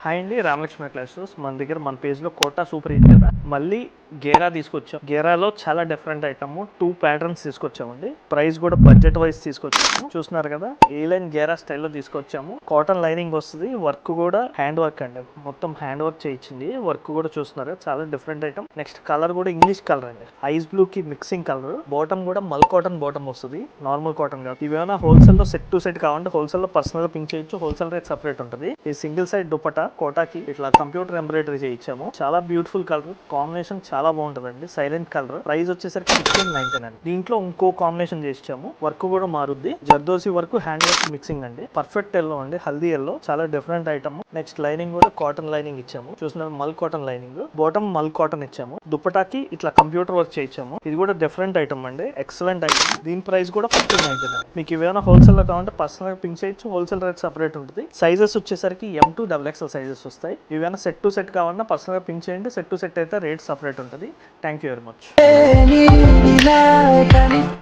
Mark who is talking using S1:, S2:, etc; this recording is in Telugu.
S1: హాయ్ అండి, రామలక్ష్మి క్లాసెస్. మన దగ్గర మన పేజ్లో కోటా సూపర్ హిట్ కదా, మళ్ళీ గేరా తీసుకొచ్చాం. గేరాలో చాలా డిఫరెంట్ ఐటమ్, 2 ప్యాటర్న్స్ తీసుకొచ్చామండి. ప్రైస్ కూడా బడ్జెట్ వైజ్ తీసుకొచ్చాము. చూస్తున్నారు కదా, ఏ లైన్ గేరా స్టైల్లో తీసుకొచ్చాము. కాటన్ లైనింగ్ వస్తుంది, వర్క్ కూడా హ్యాండ్ వర్క్ అండి, మొత్తం హ్యాండ్ వర్క్ చేయించింది. వర్క్ కూడా చూస్తున్నారు, చాలా డిఫరెంట్ ఐటమ్. నెక్స్ట్ కలర్ కూడా ఇంగ్లీష్ కలర్ అండి, ఐస్ బ్లూ కి మిక్సింగ్ కలర్. బాటమ్ కూడా మల్ కాటన్ బాటమ్ వస్తుంది, నార్మల్ కాటన్ కాదు. ఇవేమైనా హోల్సేల్ లో సెట్ టు సెట్ కావాలంటే హోల్సేల్ లో పర్సనల్ గా పింక్ చేయొచ్చు, హోల్సేల్ రేట్ సపరేట్ ఉంటుంది. ఈ సింగిల్ సైడ్ దుపట్టా కోటాకి ఇట్లా కంప్యూటర్ ఎంబ్రాయిడరీ చేయించాము. చాలా బ్యూటిఫుల్ కలర్ కాంబినేషన్, చాలా బాగుంటుందండి. Silent colour. ప్రైస్ వచ్చేసరికి 16.99 అండి. దీంట్లో ఇంకో కాంబినేషన్ చేయించాము, వర్క్ కూడా మారుద్ది. Zardosi work, hand work mixing అండి. పర్ఫెక్ట్ ఎల్లో అండి, హల్దీ ఎల్లో. చాలా డిఫరెంట్ ఐటమ్. నెక్స్ట్ లైనింగ్ కూడా కాటన్ లైనింగ్ ఇచ్చాము. చూస్తున్నారు, mul cotton lining. Bottom mul cotton ఇచ్చాము. దుపటాకి ఇట్లా కంప్యూటర్ వర్క్ చేయించాము. ఇది కూడా డిఫరెంట్ ఐటమ్ అండి, ఎక్సలెంట్ ఐటమ్. దీని ప్రైస్ కూడా 15.99. మీకు ఇవేమైనా హోల్సేల్ లో కావాలంటే పర్సనల్ పింక్ చేయొచ్చు, హోల్సేల్ రేట్ సపరేట్ ఉంటుంది. సైజెస్ వచ్చేసరికి M2 XXL సైజెస్ వస్తాయి. ఇవేమైనా సెట్ టు సెట్ కావాలన్నా పర్సనల్ గా పింక్ చేయండి. సెట్ టు సెట్ అయితే రేట్ సపరేట్ ఉంటుంది. Thank you very much.